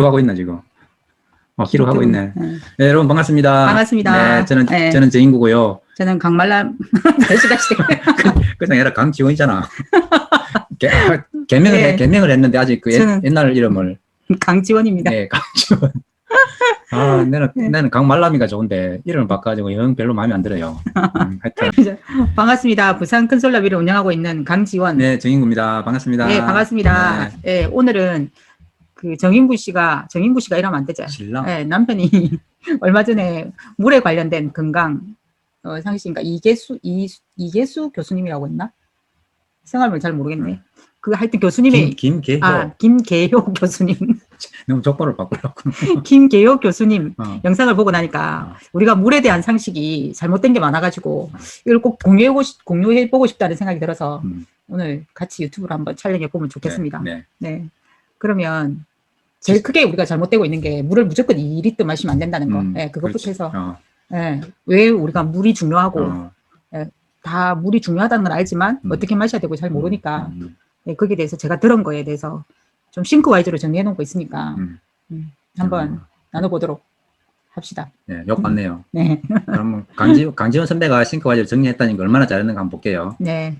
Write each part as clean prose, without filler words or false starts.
기록하고 있나 지금? 기록하고 있네. 네. 네, 여러분 반갑습니다. 반갑습니다. 네, 저는 정인구고요. 저는 강말람 그냥 얘라 강지원이잖아. 개명을 했는데 아직 그 옛날 이름을 강지원입니다. 네, 강지원. 나는 강말람이가 좋은데 이름을 바꿔가지고 영 별로 마음에 안 들어요. 하여튼 반갑습니다. 부산 큰솔라비를 운영하고 있는 강지원. 네, 정인구입니다. 반갑습니다. 네, 반갑습니다. 네. 네, 오늘은 그 정인구 씨가 이러면 안 되죠. 신랑. 네, 남편이 얼마 전에 물에 관련된 건강 상식인가 이계수 교수님이라고 했나? 성함을 잘 모르겠네. 그 하여튼 교수님의 김계효 교수님. 너무 족보를 바꾸려고. 김계효 교수님 영상을 보고 나니까 우리가 물에 대한 상식이 잘못된 게 많아가지고 이걸 꼭 공유해보고 싶다는 생각이 들어서 오늘 같이 유튜브로 한번 촬영해 보면 좋겠습니다. 네. 그러면 제일 크게 우리가 잘못되고 있는 게 물을 무조건 2리터 마시면 안 된다는 거. 네, 그것부터 해서 왜 우리가 물이 중요하고 다 물이 중요하다는 걸 알지만 어떻게 마셔야 되고 잘 모르니까 네, 거기에 대해서 제가 들은 거에 대해서 좀 싱크와이즈로 정리해 놓은 거 있으니까 한번 나눠보도록 합시다. 네, 욕 받네요. 네. 그럼 강지원 선배가 싱크와이즈로 정리했다는 게 얼마나 잘했는가 한번 볼게요. 네.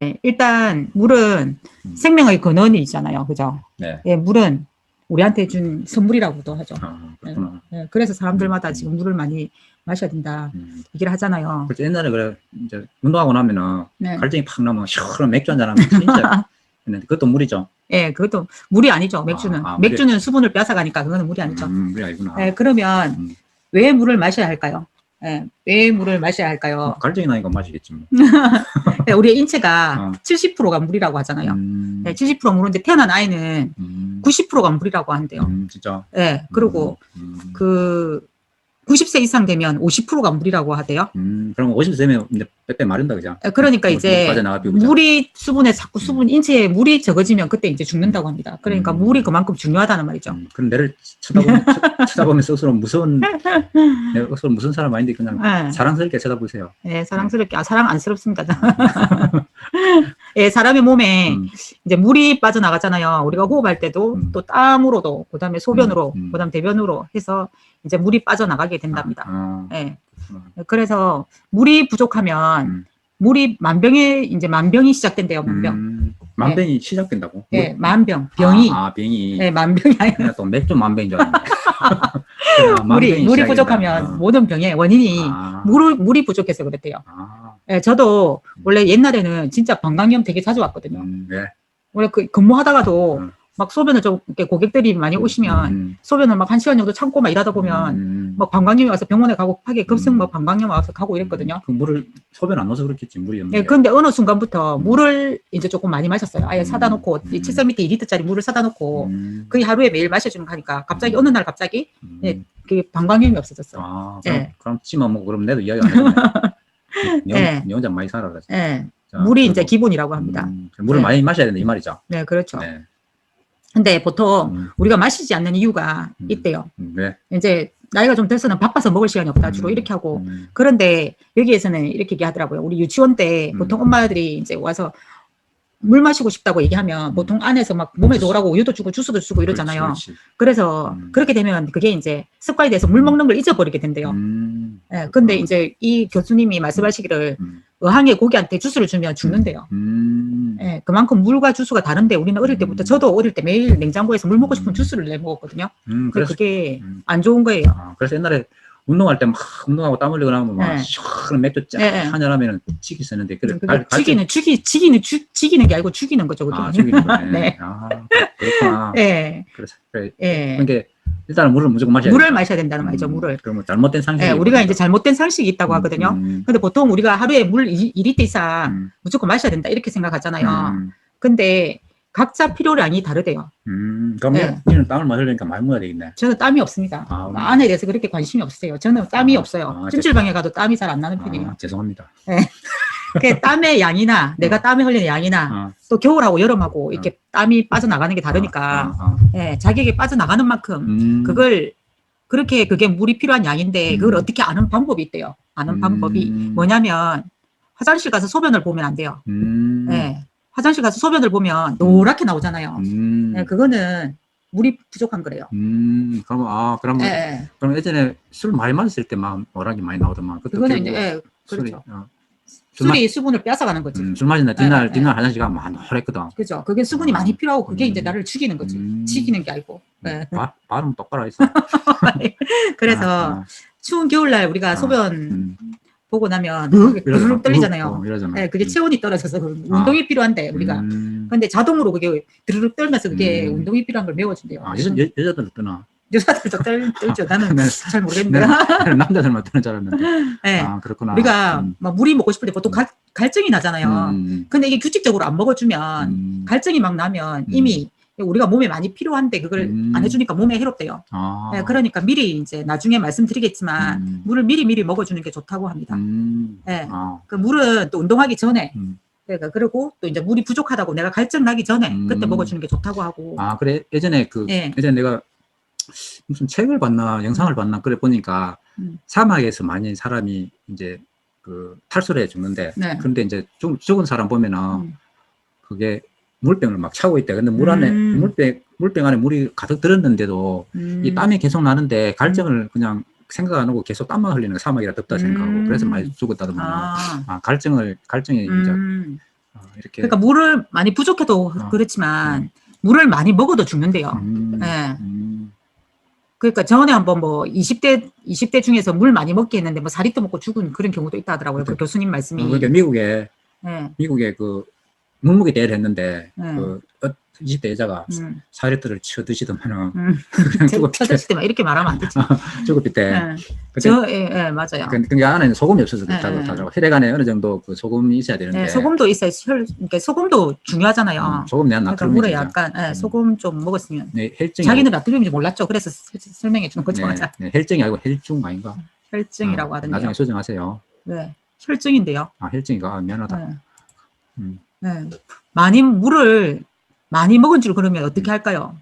네, 일단 물은 생명의 근원이 있잖아요. 그죠? 네. 예, 물은 우리한테 준 선물이라고도 하죠. 그렇구나. 네, 그래서 사람들마다 지금 물을 많이 마셔야 된다 얘기를 하잖아요. 그래서 옛날에 그래 이제 운동하고 나면은 갈증이 팍 나면 시원한 맥주 한잔 하면 진짜 그것도 물이죠. 예, 그것도 물이 아니죠. 맥주는 맥주는 수분을 뺏어가니까 그거는 물이 아니죠. 물이 아니구나. 예, 그러면 왜 물을 마셔야 할까요? 예, 왜 물을 마셔야 할까요? 갈증이 나니까 마시겠지 뭐. 네, 우리의 인체가 70%가 물이라고 하잖아요. 네, 70% 물인데 태어난 아이는 90%가 물이라고 한대요. 진짜. 네, 그리고 그 90세 이상 되면 50%가 물이라고 하대요. 그럼 50세 되면 이제 빼빼 마른다 그죠? 그러니까 이제 물이 자꾸 인체에 물이 적어지면 그때 이제 죽는다고 합니다. 그러니까 물이 그만큼 중요하다는 말이죠. 그럼 내를 쳐다보면 스스로 무슨 사람 아닌데 그냥 사랑스럽게 쳐다보세요. 네, 사랑스럽게. 사랑 안스럽습니다. 예, 사람의 몸에 이제 물이 빠져나가잖아요. 우리가 호흡할 때도 또 땀으로도, 그 다음에 소변으로, 그 다음에 대변으로 해서 이제 물이 빠져나가게 된답니다. 예. 그래서 물이 부족하면 물이 만병이 시작된대요. 만병이 시작된다고? 네, 만병, 병이. 병이. 네, 만병이 아니라 또 맥주 만병인 줄 알았네. 물이 부족하면 모든 병의 원인이 물이 부족해서 그랬대요. 네, 저도 원래 옛날에는 진짜 방광염 되게 자주 왔거든요. 원래 근무하다가도 막 소변을 좀 이렇게 고객들이 많이 오시면 소변을 막 1시간 정도 참고 막 일하다 보면 막 방광염이 와서 병원에 가고 급하게 급성 막 방광염 와서 가고 이랬거든요. 그 물을 소변 안 넣어서 그렇겠지 물이 없는 게. 그런데 어느 순간부터 물을 이제 조금 많이 마셨어요. 아예 사다 놓고 7,000ml 2리터짜리 물을 사다 놓고 거의 하루에 매일 마셔주는 거 하니까 갑자기 어느 날 갑자기 그 방광염이 없어졌어요. 그럼 찜어 먹고 그럼 내도 이야기 안 해. 니 혼자 많이 살아 그래서. 물이 이제 기본이라고 합니다. 물을 많이 마셔야 된다 이 말이죠. 네, 그렇죠. 근데 보통 우리가 마시지 않는 이유가 있대요. 이제 나이가 좀 돼서는 바빠서 먹을 시간이 없다 주로 이렇게 하고 그런데 여기에서는 이렇게 얘기하더라고요. 우리 유치원 때 보통 엄마들이 이제 와서 물 마시고 싶다고 얘기하면 보통 안에서 막 몸에 좋으라고 우유도 주고 주스도 주고 이러잖아요. 그렇지. 그래서 그렇게 되면 그게 이제 습관이 돼서 물 먹는 걸 잊어버리게 된대요. 근데 이제 이 교수님이 말씀하시기를 어항에 고기한테 주스를 주면 죽는데요. 그만큼 물과 주스가 다른데 우리는 어릴 때부터 저도 어릴 때 매일 냉장고에서 물 먹고 싶으면 주스를 내 먹었거든요. 그래서 그게 안 좋은 거예요. 그래서 옛날에 운동할 때 막 운동하고 땀 흘리고 나면 막 시원한 맥주 쫙 한잔 하면 치기 쓰는데 지기는 게 아니고 죽이는 거죠. 죽이는 거네. 네. 그렇구나. 그래서 그러니까 일단은 물을 무조건 마셔야 된다는 말이죠. 물을. 그러면 잘못된 상식이 우리가 이제 잘못된 상식이 있다고 하거든요. 근데 보통 우리가 하루에 물 2리터 이상 무조건 마셔야 된다 이렇게 생각하잖아요. 근데 각자 필요량이 다르대요. 그럼 니는 땀을 마시려니까 많이 먹어야 되겠네. 저는 땀이 없습니다. 안에 대해서 그렇게 관심이 없어요. 저는 땀이 없어요. 찜질방에 가도 땀이 잘 안 나는 편이에요. 죄송합니다. 그 땀의 양이나 내가 땀에 흘리는 양이나 또 겨울하고 여름하고 이렇게 땀이 빠져나가는 게 다르니까 자기에게 빠져나가는 만큼 그게 물이 필요한 양인데 그걸 어떻게 아는 방법이 있대요. 아는 방법이 뭐냐면 화장실 가서 소변을 보면 안 돼요. 화장실 가서 소변을 보면 노랗게 나오잖아요. 그거는 물이 부족한 거래요. 그럼 예. 그럼 예전에 술 많이 마셨을 때만 오락이 많이 나오더만. 그거는 이제 예, 술이, 그렇죠. 술이 수분을 뺏어가는 거지. 술 마신 날 뒷날 예. 화장실 가면 막 노랬거든. 그죠. 그게 수분이 많이 필요하고 그게 이제 나를 죽이는 거지. 지기는 게 아니고. 예. 발음 똑바로 했어. 그래서 추운 겨울날 우리가 소변 보고 나면 부르륵 떨리잖아요. 이러잖아. 네, 그게 체온이 떨어져서 운동이 필요한데 우리가. 근데 자동으로 그게 드르륵 떨면서 그게 운동이 필요한 걸 메워준대요. 여자들도 뜨나? 여자들도 떨죠. 나는 잘 모르겠는데. 남자들만 뜨는 줄 알았는데. 네. 그렇구나. 우리가 막 물이 먹고 싶을 때 보통 갈증이 나잖아요. 근데 이게 규칙적으로 안 먹어주면 갈증이 막 나면 이미 우리가 몸에 많이 필요한데 그걸 안 해주니까 몸에 해롭대요. 네, 그러니까 미리 이제 나중에 말씀드리겠지만 물을 미리 먹어주는 게 좋다고 합니다. 네, 그 물은 또 운동하기 전에 그러니까 그리고 또 이제 물이 부족하다고 내가 갈증 나기 전에 그때 먹어주는 게 좋다고 하고. 그래 예전에 예전에 내가 무슨 책을 봤나 영상을 봤나 그래 보니까 사막에서 많이 사람이 이제 그 탈수를 해 죽는데 그런데 이제 죽은 사람 보면은 그게 물병을 막 차고 있대. 근데 물 안에 물병 안에 물이 가득 들었는데도 이 땀이 계속 나는데 갈증을 그냥 생각 안 하고 계속 땀만 흘리는 거 사막이라 덥다 생각하고 그래서 많이 죽었다더만요. 갈증이 이제 이렇게 그러니까 물을 많이 부족해도 그렇지만 물을 많이 먹어도 죽는데요. 네. 그러니까 전에 한번 뭐 20대 중에서 물 많이 먹게 했는데 뭐 4리터 먹고 죽은 그런 경우도 있다 하더라고요. 그 교수님 말씀이. 그러니까 미국에 그 몸무게 대회를 했는데 그 20대 여자가 4리터를 쳐 드시더만은 그냥 쳐드실 때만 이렇게 말하면 안 되지. 죽을 때. 예, 맞아요. 근데 안에는 소금이 없어서 그렇다고. 혈액 안에 어느 정도 그 소금이 있어야 되는데. 소금도 있어야 그러니까 소금도 중요하잖아요. 소금 내가 나트륨이 물에 약간 소금 좀 먹었으면. 혈증이 자기는 나트륨인지 몰랐죠. 그래서 설명해 주는 거죠. 맞아. 혈증이 아니고 혈중 아닌가? 혈증이라고 하던데요. 나중에 수정하세요. 네, 혈증인데요. 혈증이가 미안하다. 물을 많이 먹은 줄 그러면 어떻게 할까요?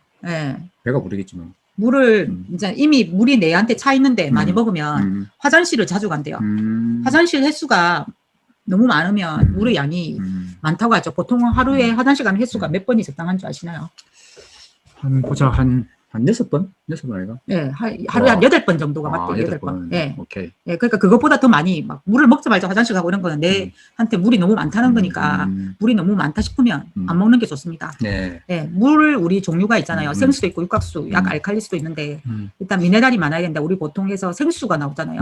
배가 부르겠지 뭐. 물을 이제 이미 물이 내한테 차 있는데 많이 먹으면 화장실을 자주 간대요. 화장실 횟수가 너무 많으면 물의 양이 많다고 하죠. 보통 하루에 화장실 가는 횟수가 몇 번이 적당한 줄 아시나요? 보자 한 6번? 6번 아이가? 네, 하루에 한 8번 정도가 맞대요. 8번. 네. 오케이. 네, 그러니까 그것보다 더 많이 막 물을 먹자마자 화장실 가고 이런 거는 내한테 물이 너무 많다는 거니까 물이 너무 많다 싶으면 안 먹는 게 좋습니다. 네. 물 우리 종류가 있잖아요. 생수도 있고 육각수, 약 알칼리수도 있는데 일단 미네랄이 많아야 된다. 우리 보통 해서 생수가 나오잖아요.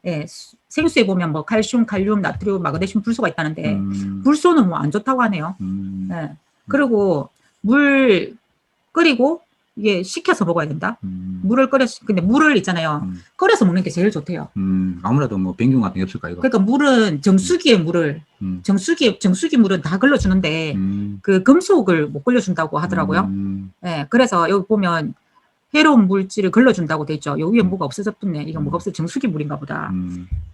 네, 생수에 보면 뭐 칼슘, 칼륨, 나트륨, 마그네슘, 불소가 있다는데 불소는 뭐 안 좋다고 하네요. 네. 그리고 물 끓이고 이게 식혀서 먹어야 된다. 근데 물을 있잖아요. 끓여서 먹는 게 제일 좋대요. 아무래도 뭐 변균 같은 게 없을까 이거. 그러니까 물은 정수기의 물을 정수기 물은 다 걸러주는데 그 금속을 못 걸러준다고 하더라고요. 네, 그래서 여기 보면 해로운 물질을 걸러준다고 돼 있죠. 여기 위에 뭐가 없어졌네. 이거 뭐가 없어 정수기 물인가 보다.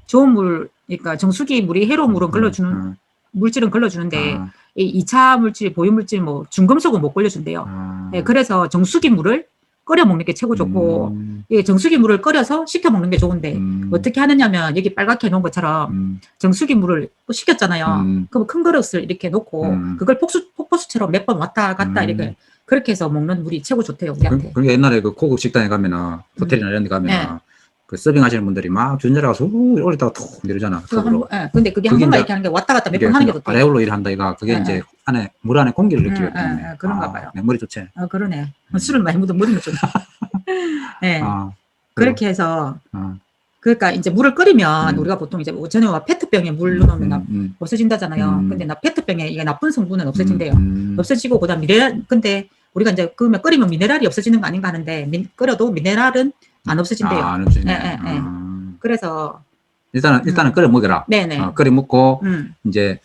좋은 물, 그러니까 정수기 물이 해로운 물은 걸러주는 물질은 걸러주는데 이 2차 물질, 보유물질 뭐 중금속은 못 걸려준대요. 네, 그래서 정수기 물을 끓여 먹는 게 최고 좋고 정수기 물을 끓여서 식혀 먹는 게 좋은데 어떻게 하느냐면 여기 빨갛게 해놓은 것처럼 정수기 물을 식혔잖아요. 그럼 큰 그릇을 이렇게 놓고 그걸 폭포수처럼 몇 번 왔다 갔다 이렇게 그렇게 해서 먹는 물이 최고 좋대요. 우리한테. 그러니까 옛날에 그 고급 식당에 가면은 호텔이나 이런 데 가면은 그 서빙 하시는 분들이 막 주전자가 올리다가 툭 내리잖아. 근데 그게 한 번만 이렇게 하는 게 왔다 갔다 몇 번 하는 게 좋대. 아레올로 일한다 이가 그게 이제 안에 물 안에 공기를 느끼기 때문에. 그런가 봐요. 머리 좋지. 그러네. 술을 많이 묻은 머리는 좋네. 네. 그렇게 해서 그러니까 이제 물을 끓이면 우리가 보통 이제 전에 페트병에 물 넣으면 없어진다잖아요. 근데 페트병에 이게 나쁜 성분은 없어진대요. 없어지고 그다음 미네랄 근데 우리가 이제 그러면 끓이면 미네랄이 없어지는 거 아닌가 하는데 끓여도 미네랄은 안 없어진대요. 안 없어지네. 네. 그래서 일단은 끓여 먹여라. 네네. 끓여 먹고 이제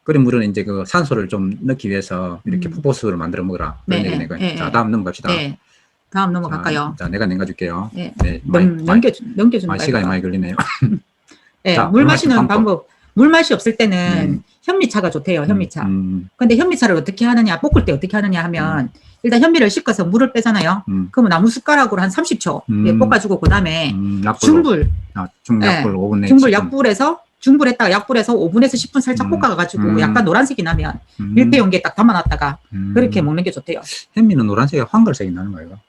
끓인 물은 이제 그 산소를 좀 넣기 위해서 이렇게 폭포수를 만들어 먹어라. 그런 얘기네. 자, 다음 넘어갑시다. 네. 다음 넘어갈까요? 자, 내가 넘겨줄게요. 네. 넘겨주는 거. 시간이 많이 걸리네요. 네. 자, 물 마시는 방법. 물 맛이 없을 때는 현미차가 좋대요. 현미차. 근데 현미차를 어떻게 하느냐, 볶을 때 어떻게 하느냐 하면 일단 현미를 씻어서 물을 빼잖아요. 그러면 나무 숟가락으로 한 30초 볶아주고 그다음에 중불. 중약불 5분 내에 중불 약불에서 중불했다가 약불에서 5분에서 10분 살짝 볶아가지고 약간 노란색이 나면 밀폐 용기에 딱 담아놨다가 그렇게 먹는 게 좋대요. 현미는 노란색이 황갈색이 나는 거예요?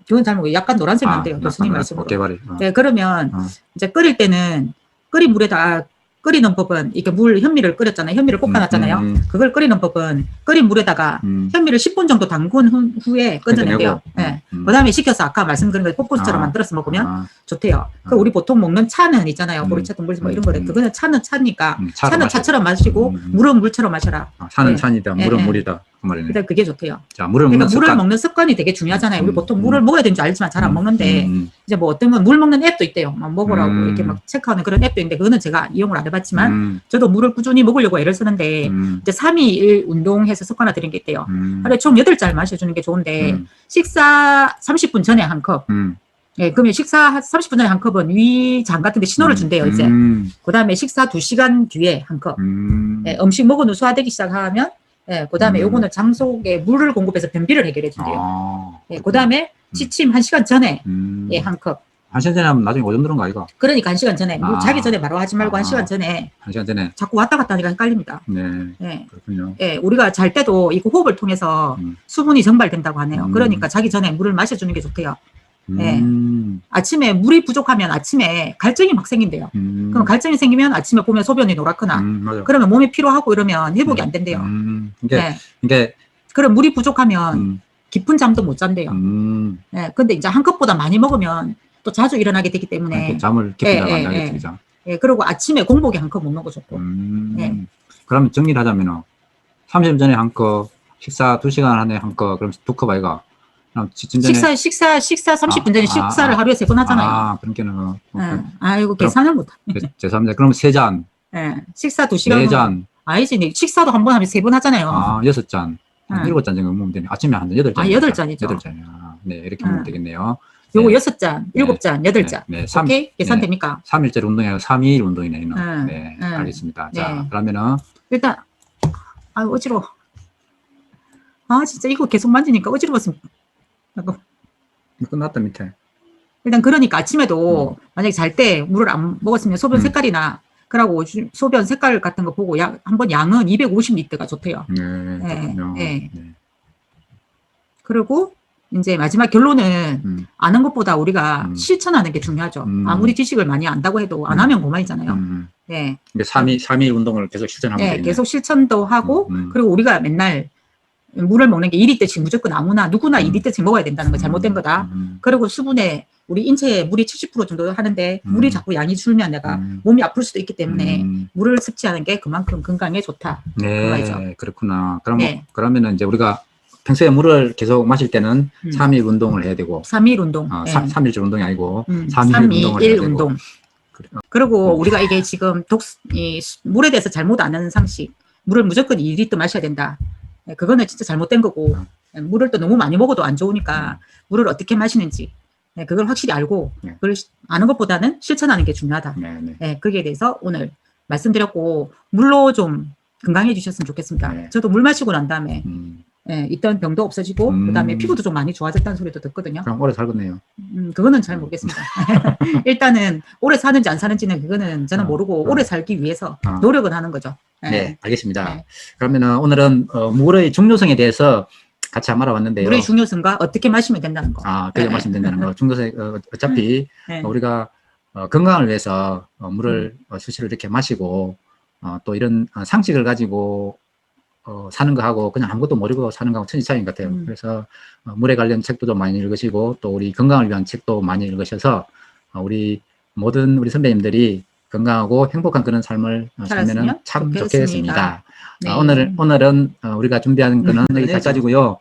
그건 잘 모르겠어요. 약간 노란색 난대요. 교수님 말씀으로. 깨발이. 네, 그러면 이제 끓일 때는 끓인 물에다 끓이는 법은 이렇게 현미를 끓였잖아요. 현미를 볶아놨잖아요. 그걸 끓이는 법은 끓인 물에다가 현미를 10분 정도 담근 후에 꺼내내요. 네. 그다음에 식혀서 아까 말씀드린 거 뽀뽀스처럼 만들어서 먹으면 좋대요. 그 우리 보통 먹는 차는 있잖아요. 보리차, 동보리차 뭐 이런 거래. 그거는 차는 차니까 차는 차처럼 마시고 물은 물처럼 마셔라. 차는 차니다, 물은 물이다. 그 말이네. 근데 그게 좋대요. 자, 물을 먹는 습관이 되게 중요하잖아요. 우리 보통 물을 먹어야 되는 줄 알지만 잘 안 먹는데 이제 뭐 어떤 건 물 먹는 앱도 있대요. 막 먹으라고 이렇게 막 체크하는 그런 앱도 있는데 그거는 제가 이용을 안 해봤지만 저도 물을 꾸준히 먹으려고 애를 쓰는데 이제 3-2-1 운동해서 습관화들인 게 있대요. 하루에 총 8잔 마셔주는 게 좋은데 식사 30분 전에 한 컵. 예, 그러면 식사 30분 전에 한 컵은 위장 같은 데 신호를 준대요, 이제. 그 다음에 식사 2시간 뒤에 한 컵. 예, 음식 먹은 후 소화되기 시작하면 예, 그 다음에 요거는 장 속에 물을 공급해서 변비를 해결해 준대요. 예, 그 다음에 취침 1시간 전에 예, 한 컵. 1시간 전에 하면 나중에 오줌 들은 거 아이가? 그러니까 1시간 전에. 자기 전에 바로 하지 말고 1시간 전에. 1시간 전에. 자꾸 왔다 갔다 하니까 헷갈립니다. 네. 예. 그렇군요. 예, 우리가 잘 때도 이거 호흡을 통해서 수분이 증발된다고 하네요. 그러니까 자기 전에 물을 마셔주는 게 좋대요. 예. 아침에 물이 부족하면 아침에 갈증이 막 생긴대요. 그럼 갈증이 생기면 아침에 보면 소변이 노랗거나 그러면 몸이 피로하고 이러면 회복이 안 된대요. 이게 그럼 물이 부족하면 깊은 잠도 못 잔대요. 예. 근데 이제 한 컵보다 많이 먹으면 또 자주 일어나게 되기 때문에 잠을 깊이 자면 안 되겠죠. 예. 그리고 아침에 공복에 한 컵 먹는 거 좋고. 예. 그러면 정리를 하자면 30분 전에 한 컵, 식사 2시간 안에 한 컵, 그럼 2컵 아이가? 식사 30분 전에 식사를 하루에 3번 하잖아요. 그러니까는. 아이고, 계산을 못하. 죄송합니다. 그럼 3잔. 예. 식사 2시간. 4잔. 아니지, 식사도 한 번 하면 3번 하잖아요. 6잔. 7잔 정도 먹으면 되네. 아침에 한 8잔. 8잔이죠. 8잔이야. 네, 이렇게 먹으면 되겠네요. 요거 6잔, 7잔, 8잔. 네, 오케이? 계산됩니까? 3일째 운동이고 3일 운동이네. 네, 알겠습니다. 자, 그러면은. 일단, 어지러워. 진짜 이거 계속 만지니까 어지러웠습니다. 끝났다, 밑에. 일단, 그러니까 아침에도 만약에 잘 때 물을 안 먹었으면 소변 색깔이나, 그러고 소변 색깔 같은 거 보고 한번 양은 250리터가 좋대요. 네. 그리고 이제 마지막 결론은 아는 것보다 우리가 실천하는 게 중요하죠. 아무리 지식을 많이 안다고 해도 안 하면 그만이잖아요. 네. 3일 운동을 계속 실천하면 되겠네요. 계속 실천도 하고 그리고 우리가 맨날 물을 먹는 게 2리터씩 무조건 누구나 2리터씩 먹어야 된다는 거 잘못된 거다. 그리고 수분에 우리 인체에 물이 70% 정도 하는데 물이 자꾸 양이 줄면 내가 몸이 아플 수도 있기 때문에 물을 섭취하는 게 그만큼 건강에 좋다. 네, 그렇구나. 그러면은 이제 우리가 평소에 물을 계속 마실 때는 3일 운동을 해야 되고 3일 운동. 3일째 운동이 아니고 3-2-1 운동. 그리고 우리가 이게 지금 물에 대해서 잘못 아는 상식, 물을 무조건 2리터 마셔야 된다. 그거는 진짜 잘못된 거고 물을 또 너무 많이 먹어도 안 좋으니까 물을 어떻게 마시는지 그걸 확실히 알고 그걸 아는 것보다는 실천하는 게 중요하다. 거기에 대해서 오늘 말씀드렸고 물로 좀 건강해지셨으면 좋겠습니다. 저도 물 마시고 난 다음에 있던 병도 없어지고 그다음에 피부도 좀 많이 좋아졌다는 소리도 듣거든요. 그럼 오래 살겠네요. 그거는 잘 모르겠습니다. 일단은 오래 사는지 안 사는지는 그거는 저는 모르고 오래 살기 위해서 노력은 하는 거죠. 네, 알겠습니다. 그러면은 오늘은 물의 중요성에 대해서 같이 한번 알아봤는데요. 물의 중요성과 어떻게 마시면 된다는 거. 그렇게 마시면 된다는 거. 중요성 어차피 우리가 건강을 위해서 물을 수시로 이렇게 마시고 또 이런 상식을 가지고 사는 거하고 그냥 아무것도 모르고 사는 거하고 천지 차이인 것 같아요. 그래서 물에 관련 책도 좀 많이 읽으시고 또 우리 건강을 위한 책도 많이 읽으셔서 우리 모든 우리 선배님들이 건강하고 행복한 그런 삶을 살면 참 좋겠습니다. 네. 오늘은 우리가 준비한 거는 여기까지고요.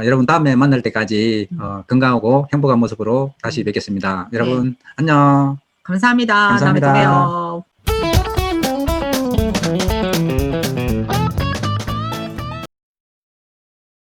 여러분 다음에 만날 때까지 건강하고 행복한 모습으로 다시 뵙겠습니다. 여러분 안녕. 감사합니다. 다음에 또 봬요.